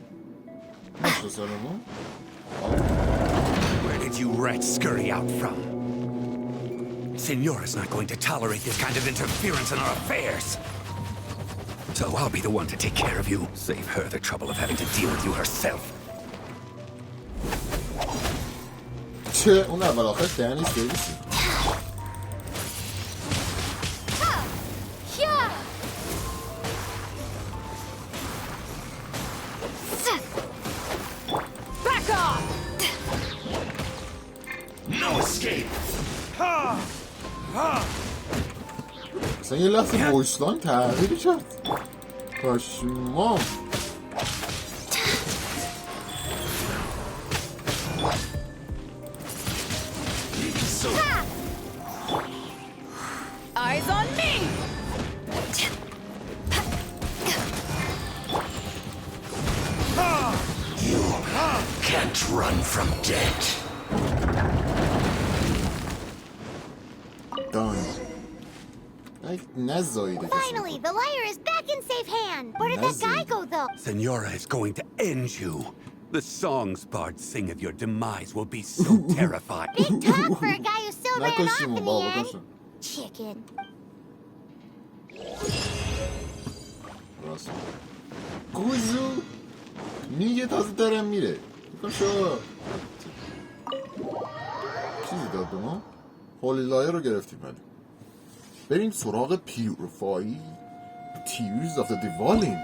نشتسانه ما. Where did you rats scurry out from? Señora's not going to tolerate this kind of interference in our affairs. So I'll be the one to take care of you. Save her the trouble of having to deal with you herself. چه؟ اون اول آخر دهنی سرویسی. اصلا یه لحظه بویسلان تغییری کرد. پشمام. Eyes on me! You can't run from death. Done. Finally, the liar is back in safe hand. Where did that guy go, though? Senora is going to end you. The songs bards sing of your demise will be so terrified. Big talk for a guy who still ran off in the end. Chicken. گوزو میگه تازه دارم میره. شو چیزی داد به ما؟ هولی لایر رو گرفتیم. ولی بریم سراغ پیوریفای تیوز of the Divalim.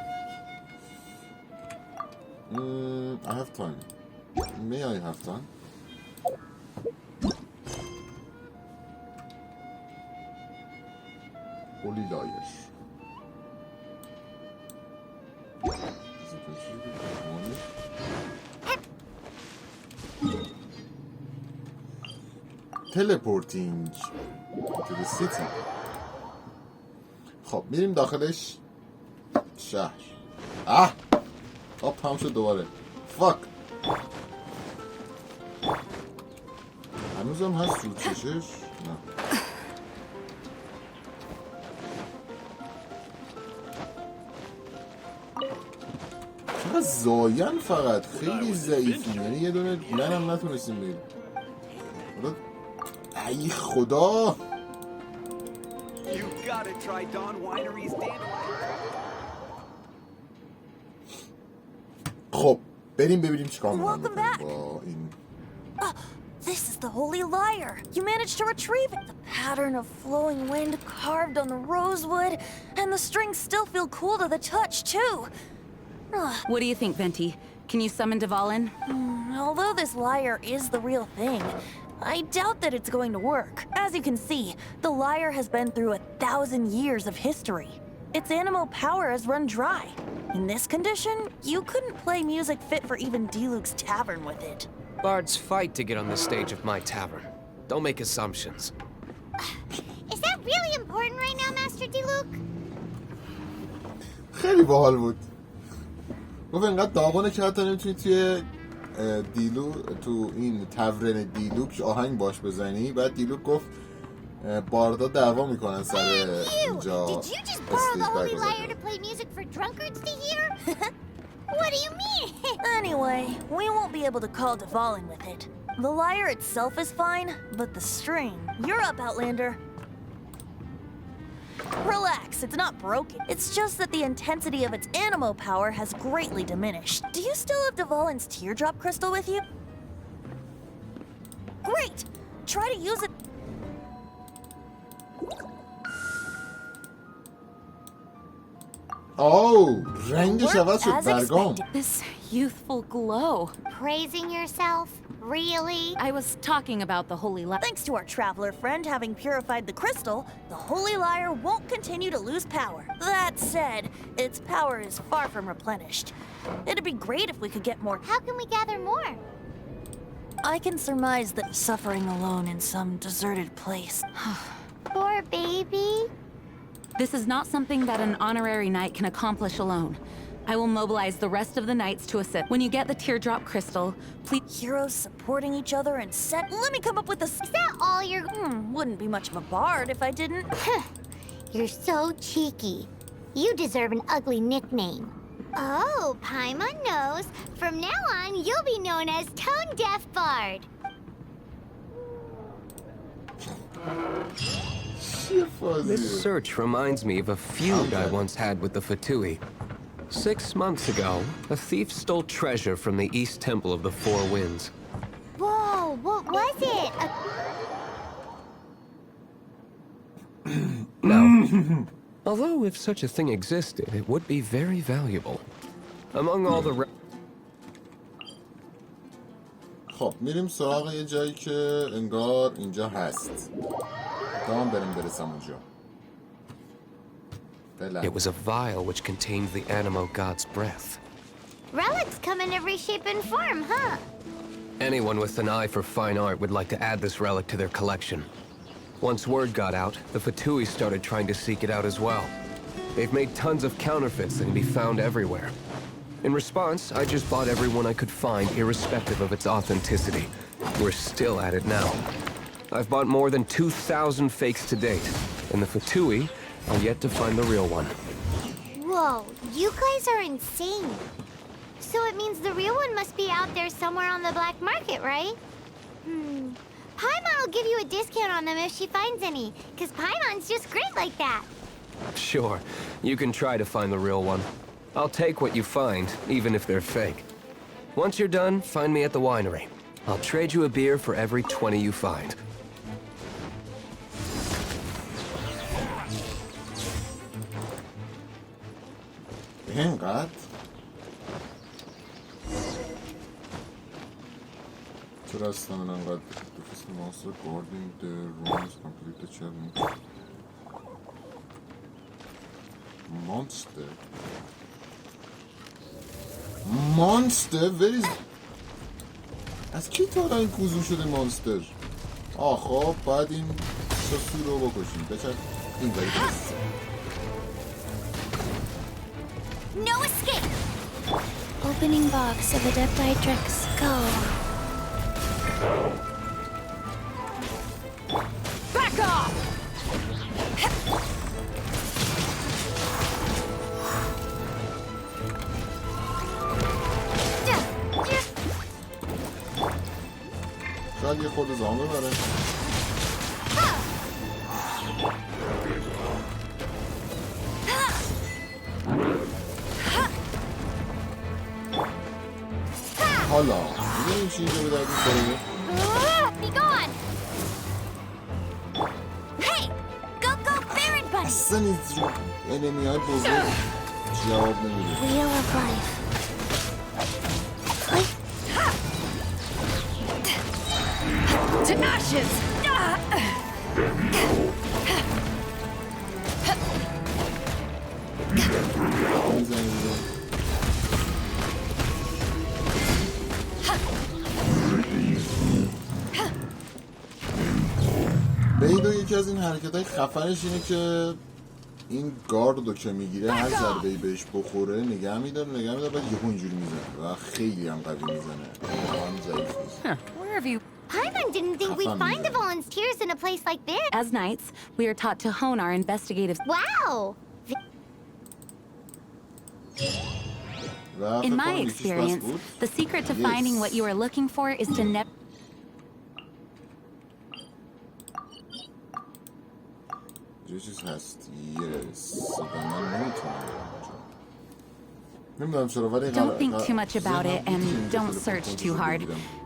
I have time. May I have time? Holy liars. Teleporting to the city. خب میریم داخلش شهر. تمام شد دوباره. فاک. هنوزم هست رو چشش؟ نه. چقدر زاین فقط خیلی ضعیفی. یعنی یه دونه منم نتونستیم بگیم. ای خدا. خب بریم ببینیم چیکار می‌کنیم با این This is the holy lyre. You managed to retrieve it. The pattern of flowing wind carved on the rosewood, and the strings still feel cool to the touch, too. What do you think, Venti? Can you summon Dvalin? Although this lyre is the real thing, I doubt that it's going to work. As you can see, the lyre has been through 1,000 years of history. Its animal power has run dry. In this condition, you couldn't play music fit for even Diluc's tavern with it. Bards fight to get on the stage of my tavern. Don't make assumptions. Is that really important right now, Master Diluc? خیلی باحال بود. گفت اینقدر داغونه که حتی نمیتونی توی تو این تورن دیلوک آهنگ باش بزنی. بعد دیلوک گفت باردا دعوا میکنن سر اینجا. Did you just borrow the holy lyre to play music for drunkards to hear? What do you mean? Anyway, we won't be able to call Dvalin with it. The lyre itself is fine, but the string... You're up, Outlander. Relax, it's not broken. It's just that the intensity of its animo power has greatly diminished. Do you still have Dvalin's teardrop crystal with you? Great! Try to use it... Oh, رنگش عوض شد برگام. This youthful glow. Praising yourself? Really? I was talking about the holy lyre. Thanks to our traveler friend having purified the crystal, the holy lyre won't continue to lose power. That said, its power is far from replenished. It'd be great if we could get more. How can we gather more? I can surmise that suffering alone in some deserted place. Poor baby. This is not something that an honorary knight can accomplish alone. I will mobilize the rest of the knights to assist. When you get the teardrop crystal, please... Heroes supporting each other and set... Let me come up with a... Is that all you're... Wouldn't be much of a bard if I didn't. You're so cheeky. You deserve an ugly nickname. Oh, Paimon knows. From now on, you'll be known as Tone Deaf Bard. This search reminds me of a feud I once had with the Fatui. 6 months ago, a thief stole treasure from the East Temple of the Four Winds. Whoa, what was it? Now, although if such a thing existed, it would be very valuable. Among all the... خب میریم سراغ یه جایی که انگار اینجا هست. دام بریم برسم اونجا. It was a vial which contained the animo god's breath. Relics come in every shape and form, huh? Anyone with an eye for fine art would like to add this relic to their collection. Once word got out, the Fatui started trying to seek it out as well. They've made tons of counterfeits that can be found everywhere. In response, I just bought everyone I could find, irrespective of its authenticity. We're still at it now. I've bought more than 2,000 fakes to date, and the Fatui are yet to find the real one. Whoa, you guys are insane. So it means the real one must be out there somewhere on the black market, right? Paimon will give you a discount on them if she finds any, because Paimon's just great like that. Sure, you can try to find the real one. I'll take what you find, even if they're fake. Once you're done, find me at the winery. I'll trade you a beer for every 20 you find. اینقدر چرا اصلا من انقدر بفیست ماستر گاردینگ the rooms complete the challenge monster where is از کی تا این کوزون شده مانستر خب باید این سو رو بکشیم بچه این ولی برسیم No escape! Opening box of the Deathlightrix. Go. Back off! شاید یه خود زامه بره حالا میدونیم چی اینجا به درد می‌خوره Be gone! Hey! Go, Baron Buddy! اصلا این انمی های بزرگ جواب نمیده. Wheel of life. To ashes! ویدیو یکی از این حرکت‌های خفنش اینه که این گاردو که میگیره هر ضربه‌ای بهش بخوره نگه میداره بعد یهو اینجوری میزنه و خیلی هم قوی میزنه. هم ضعیف نیست. Paimon didn't think we'd find the volunteers in a place like this. As knights, we are taught to hone our investigative... Wow! In my experience, the secret to finding what you are looking for is to never... یه چیز هست. من نمیتونم چرا ولی Don't think too much about it and don't search too hard.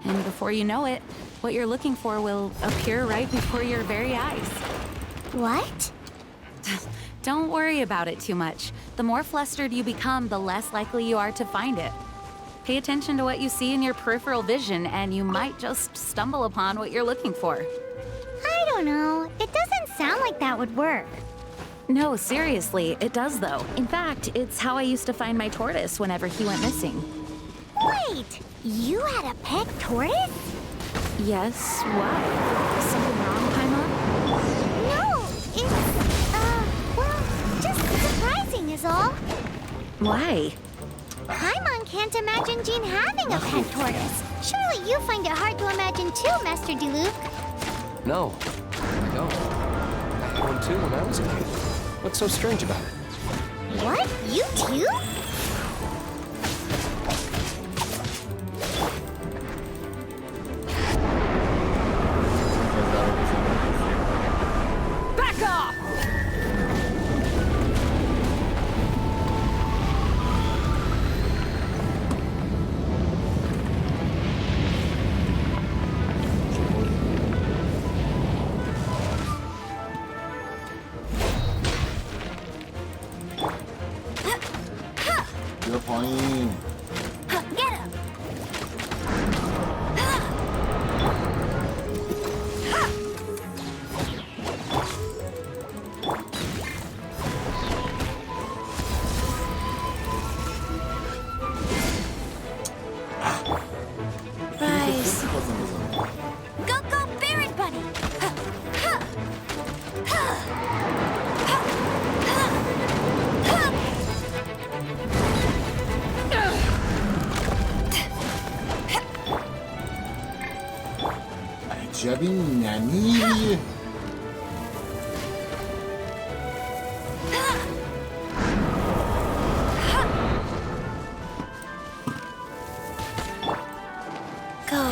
And before you know it, what you're looking for will appear right before your very eyes. What? Don't worry about it too much. The more flustered you become, the less likely you are to find it. Pay attention to what you see in your peripheral vision, and you might just stumble upon what you're looking for. I don't know. It doesn't sound like that would work. No, seriously, it does though. In fact, it's how I used to find my tortoise whenever he went missing. Wait, you had a pet tortoise? Yes, why? Something wrong, Paimon? No, it's, well, just surprising is all. Why? Paimon can't imagine Jean having a pet tortoise. Surely you find it hard to imagine too, Master Diluc. No, I don't. I had one too when I was a kid. What's so strange about it? What? You too? Back off! پایین. Get him! Rise. Go, Baron Buddy! عجبی ننی. Go.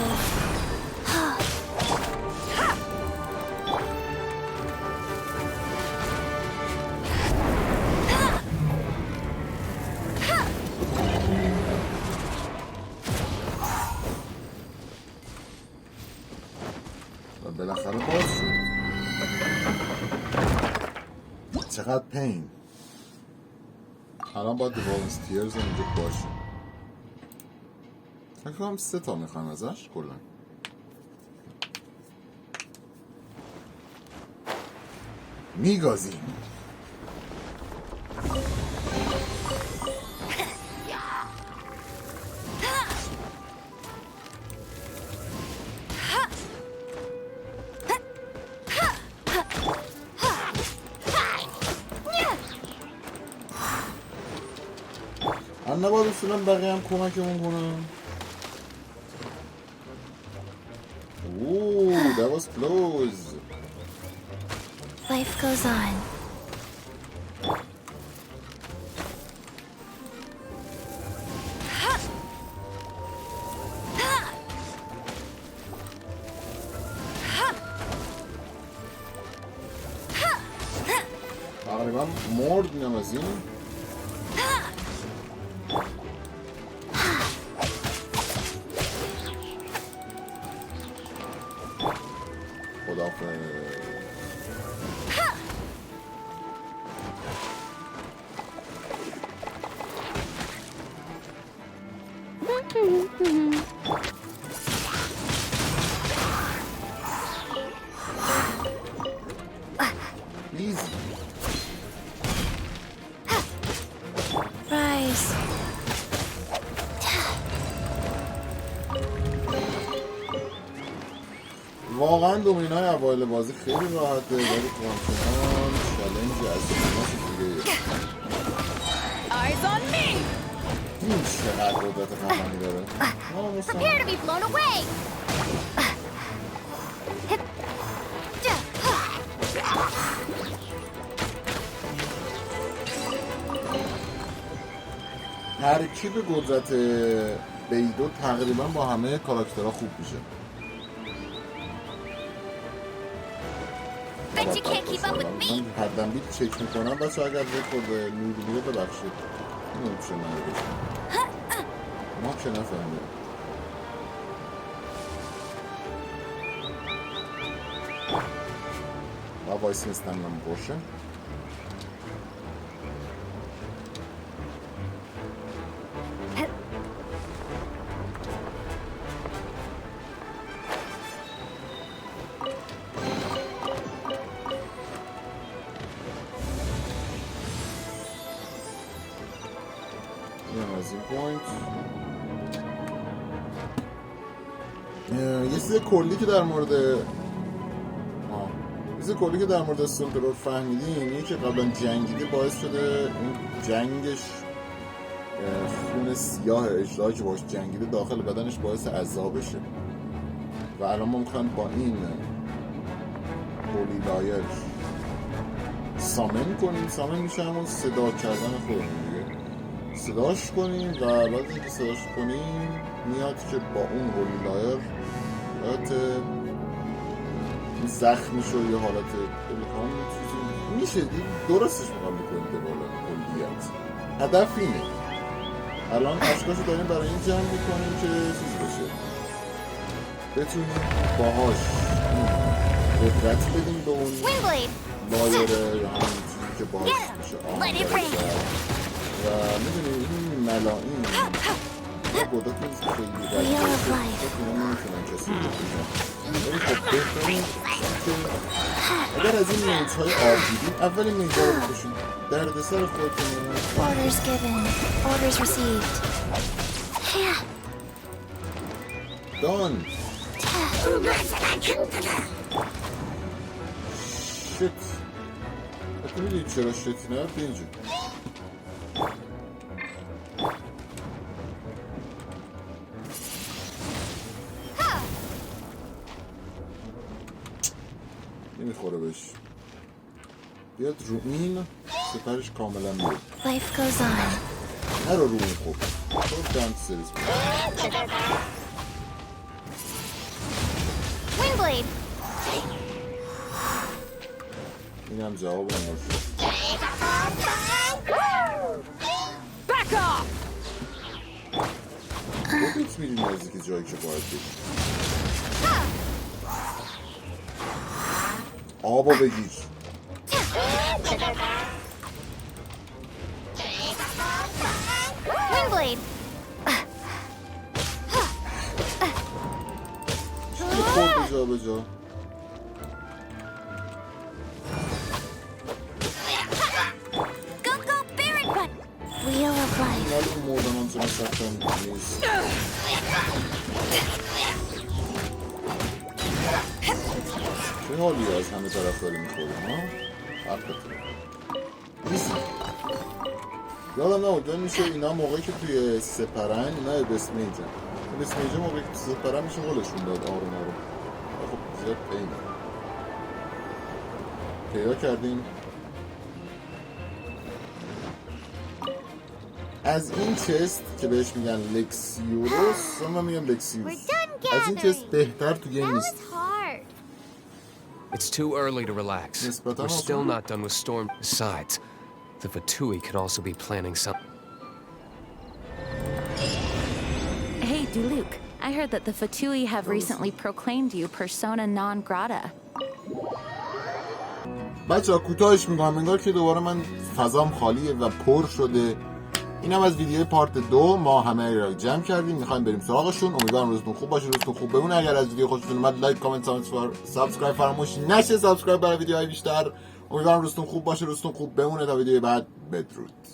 بالاخره باز شد. چقدر پین. الان باید والنتیرز اینجا باشه. فکر کنم 3 تا میخوام ازش کلا. میگازیم. من نباید اصولا بقیه هم کمکمون کنم. Ooh, that was close. Life goes on. تقریبا مردیم از این. خداحافظ. Easy. Rise. واقعا دومینای اوایل بازی خیلی راحته ولی همچنان چالنج از دیگه. Eyes on me. این چقدر قدرت خفنی داره. Prepare to be blown away. ترکیب قدرت بیدو تقریبا با همه کاراکترها خوب میشه. Bet you can't keep up with me. من هردم بیت چک میکنم بس اگر بخورده نور ببخشید. این میشه من بشم. ما که نفهمیم. و وایس نیستم من باشه. یه چیز کلی که در مورد استورمترور فهمیدیم اینه که قبلا جنگیده باعث شده این جنگش خون سیاه اجرایی که باش جنگیده داخل بدنش باعث عذاب بشه و الان ما میخوایم با این هولی لایر سامن کنیم. سامن میشه همون صدا کردن خودمون دیگه. صداش کنیم و بعد اینکه صداش کنیم میاد که با اون هولی لایر حالت زخمی شد یا حالت الهام چیزی میشه درستش میخوام بکنیم به بالا کلیت. هدف اینه الان اشکاشو داریم برای این جمع میکنیم که چیز بشه بتونیم باهاش قدرت بدیم به اون لایر یا همون چیزی که باهاش میشه و میدونیم این ملایم قدرت نیست خیلی باید نمیتونن کسی بکنن ولی خب بهترین اگر از این میج های آب دیدیم اول میج ها رو بکشیم درد سر خودتون. Orders given. Orders received. Done. Shit. حتی میدونی چرا شتی نرد اینجا نمیخوره بهش. بیاد رو این سپرش کاملا میاد. Life goes on. نرو رو اون خوب تو دانت سریز Windblade. اینم جواب اون باشه. Back off. خودت میدونی نزدیک جایی که باید بگی آبا بگیر. Windblade. چی خورد جا به جا Go, Baron Button. Wheel of life. ولی اون مردم هم چون سختم نیست. چه حالی از همه طرف داری میخوریم ها؟ حقتون نیست. یادم نمود میشه اینا موقعی که توی سپرن اینا بسمیجن بسمیجن موقعی که توی سپرن میشه غلشون داد آروم آروم. خب زیاد پینه پیدا کردیم. از این چست که بهش میگن لکسیوروس من میگم لکسیوس از این چست بهتر تو گیم نیست. It's too early to relax. We're still not done with Storm. Besides, the Fatui could also be planning something. Hey, Duluc. I heard that the Fatui have recently proclaimed you persona non grata. بچه‌ها کوتاهش میگم، انگار که دوباره من فضام خالیه و پر شده. اینم از ویدیو پارت 2. ما همه را جمع کردیم، میخوایم بریم سراغشون. امیدوارم روزتون خوب باشه، روزتون خوب بمونه. اگر از ویدیو خوشتون اومد لایک، کامنت، سابسکرایب فراموش نشه. سابسکرایب برای ویدیوهای بیشتر. امیدوارم روزتون خوب باشه، روزتون خوب بمونه. تا ویدیو بعد، بدرود.